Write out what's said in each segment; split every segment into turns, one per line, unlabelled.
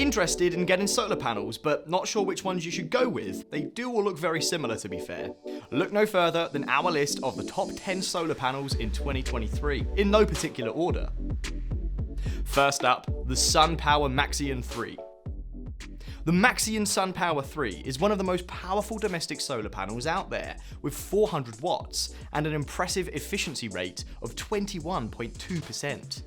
Interested in getting solar panels, but not sure which ones you should go with? They do all look very similar, to be fair. Look no further than our list of the top 10 solar panels in 2023, in no particular order. First up, the SunPower Maxeon 3. The Maxeon SunPower 3 is one of the most powerful domestic solar panels out there, with 400 watts and an impressive efficiency rate of 21.2%.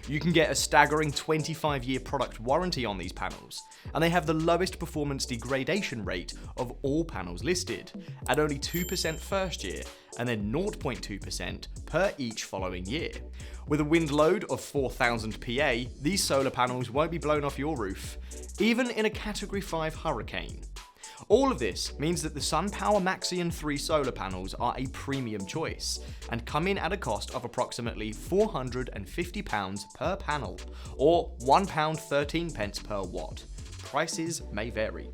You can get a staggering 25-year product warranty on these panels, and they have the lowest performance degradation rate of all panels listed, at only 2% first year and then 0.2% per each following year. With a wind load of 4,000 PA, these solar panels won't be blown off your roof, even in a Category 5 hurricane. All of this means that the SunPower Maxeon 3 solar panels are a premium choice and come in at a cost of approximately £450 per panel, or £1.13 per watt. Prices may vary.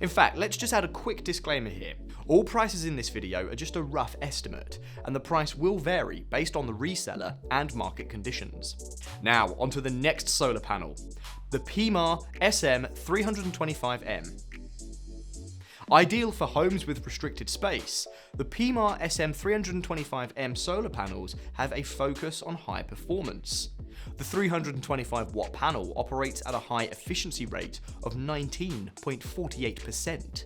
In fact, let's just add a quick disclaimer here. All prices in this video are just a rough estimate, and the price will vary based on the reseller and market conditions. Now, onto the next solar panel, the Peimar SM325M. Ideal for homes with restricted space, the Peimar SM325M solar panels have a focus on high performance. The 325 watt panel operates at a high efficiency rate of 19.48%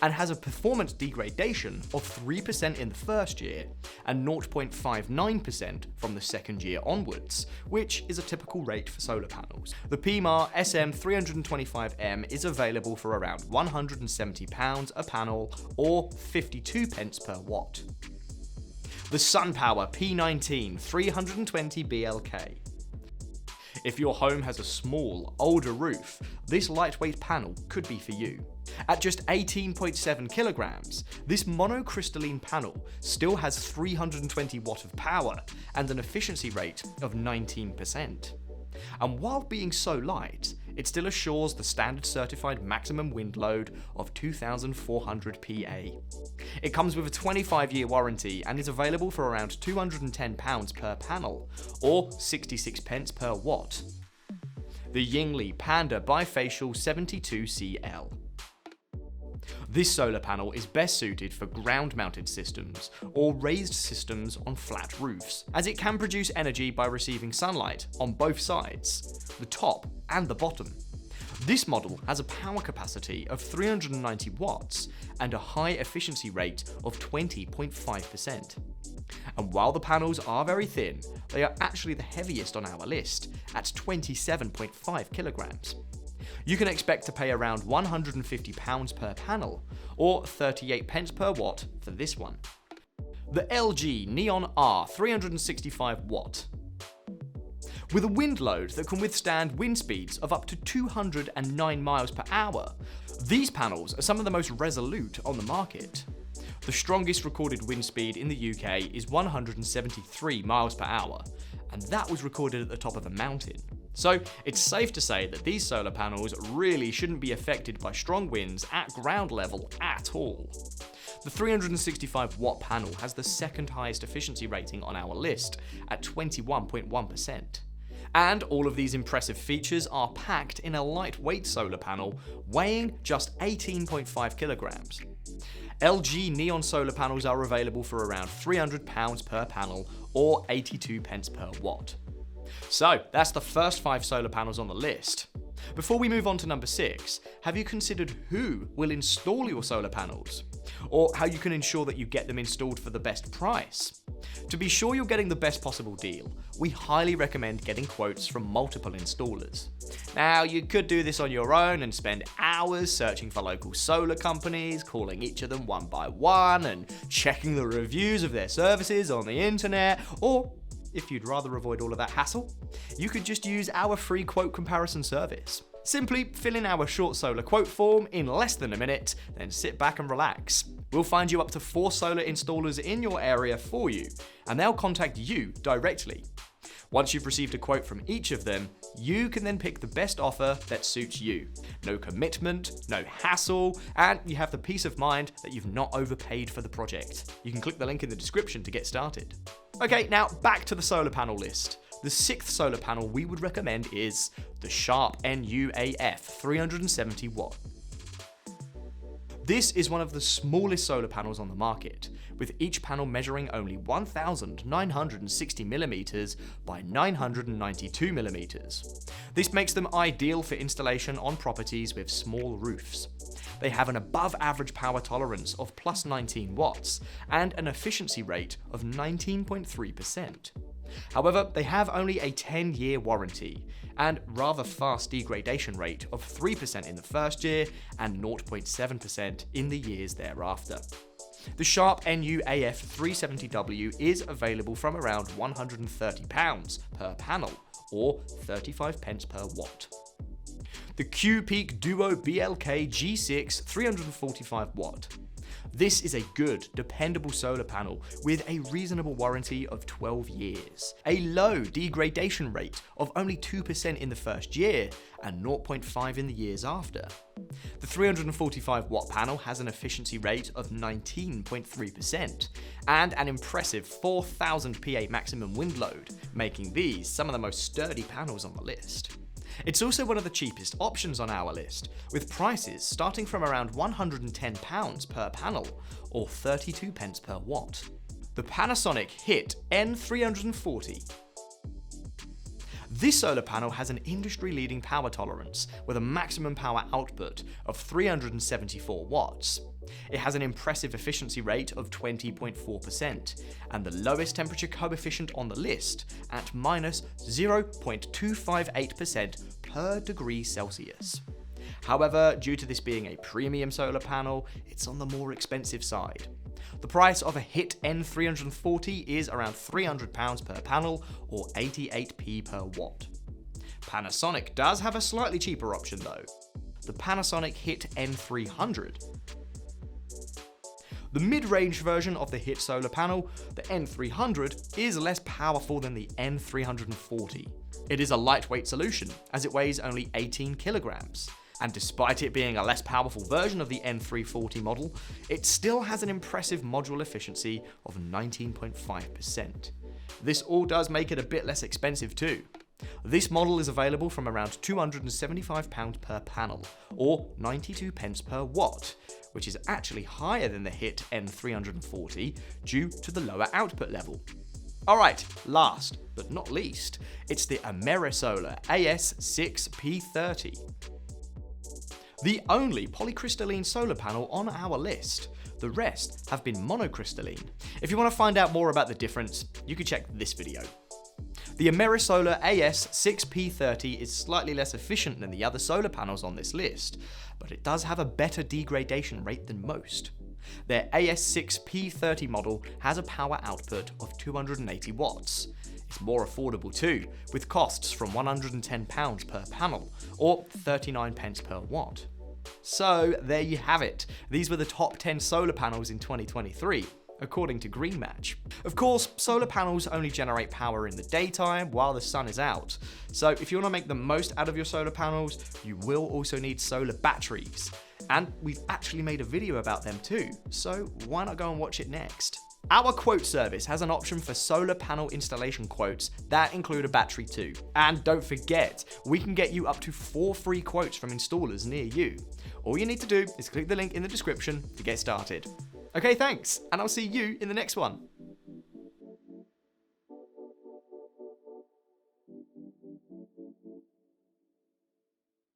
and has a performance degradation of 3% in the first year and 0.59% from the second year onwards, which is a typical rate for solar panels. The Peimar SM325M is available for around £170 a panel, or 52p per watt. The SunPower P19-320-BLK. If your home has a small, older roof, this lightweight panel could be for you. At just 18.7 kilograms, this monocrystalline panel still has 320 watt of power and an efficiency rate of 19%. And while being so light, it still assures the standard certified maximum wind load of 2,400 PA. It comes with a 25-year warranty and is available for around £210 per panel, or 66p per watt. The Yingli PANDA Bifacial 72CL. This solar panel is best suited for ground-mounted systems or raised systems on flat roofs, as it can produce energy by receiving sunlight on both sides, the top and the bottom. This model has a power capacity of 390 watts and a high efficiency rate of 20.5%. And while the panels are very thin, they are actually the heaviest on our list at 27.5 kilograms. You can expect to pay around £150 per panel, or 38p per watt for this one. The LG Neon R 365 watt. With a wind load that can withstand wind speeds of up to 209 miles per hour, these panels are some of the most resolute on the market. The strongest recorded wind speed in the UK is 173 miles per hour, and that was recorded at the top of a mountain. So it's safe to say that these solar panels really shouldn't be affected by strong winds at ground level at all. The 365 watt panel has the second highest efficiency rating on our list at 21.1%. And all of these impressive features are packed in a lightweight solar panel weighing just 18.5 kilograms. LG Neon solar panels are available for around £300 per panel, or 82p per watt. So that's the first 5 solar panels on the list. Before we move on to number 6, have you considered who will install your solar panels? Or how you can ensure that you get them installed for the best price? To be sure you're getting the best possible deal, we highly recommend getting quotes from multiple installers. Now, you could do this on your own and spend hours searching for local solar companies, calling each of them one by one and checking the reviews of their services on the internet, or if you'd rather avoid all of that hassle, you could just use our free quote comparison service. Simply fill in our short solar quote form in less than a minute, then sit back and relax. We'll find you up to 4 solar installers in your area for you, and they'll contact you directly. Once you've received a quote from each of them, you can then pick the best offer that suits you. No commitment, no hassle, and you have the peace of mind that you've not overpaid for the project. You can click the link in the description to get started. Okay, now back to the solar panel list. The sixth solar panel we would recommend is the Sharp NUAF 370 watt. This is one of the smallest solar panels on the market, with each panel measuring only 1,960mm by 992mm. This makes them ideal for installation on properties with small roofs. They have an above average power tolerance of plus 19 watts and an efficiency rate of 19.3%. However, they have only a 10-year warranty and rather fast degradation rate of 3% in the first year and 0.7% in the years thereafter. The Sharp NUAF 370W is available from around £130 per panel, or 35 pence per watt. The Q.Peak Duo BLK-G6 345 watt. This is a good, dependable solar panel with a reasonable warranty of 12 years, a low degradation rate of only 2% in the first year and 0.5% in the years after. The 345 watt panel has an efficiency rate of 19.3% and an impressive 4,000 PA maximum wind load, making these some of the most sturdy panels on the list. It's also one of the cheapest options on our list, with prices starting from around £110 per panel, or 32 pence per watt. The Panasonic HIT N340. This solar panel has an industry-leading power tolerance with a maximum power output of 374 watts. It has an impressive efficiency rate of 20.4% and the lowest temperature coefficient on the list at minus 0.258% per degree Celsius. However, due to this being a premium solar panel, it's on the more expensive side. The price of a HIT N340 is around £300 per panel, or 88p per watt. Panasonic does have a slightly cheaper option though, the Panasonic HIT N300. The mid-range version of the HIT solar panel, the N300, is less powerful than the N340. It is a lightweight solution, as it weighs only 18 kilograms. And despite it being a less powerful version of the N340 model, it still has an impressive module efficiency of 19.5%. This all does make it a bit less expensive too. This model is available from around £275 per panel, or 92 pence per watt, which is actually higher than the HIT N340 due to the lower output level. Alright, last but not least, it's the Amerisolar AS-6P30. The only polycrystalline solar panel on our list. The rest have been monocrystalline. If you want to find out more about the difference, you can check this video. The Amerisolar AS-6P30 is slightly less efficient than the other solar panels on this list, but it does have a better degradation rate than most. Their AS-6P30 model has a power output of 280 watts. It's more affordable too, with costs from £110 per panel, or 39 pence per watt. So there you have it. These were the top 10 solar panels in 2023. According to GreenMatch. Of course, solar panels only generate power in the daytime while the sun is out. So if you want to make the most out of your solar panels, you will also need solar batteries. And we've actually made a video about them too, so why not go and watch it next? Our quote service has an option for solar panel installation quotes that include a battery too. And don't forget, we can get you up to 4 free quotes from installers near you. All you need to do is click the link in the description to get started. Okay, thanks, and I'll see you in the next one.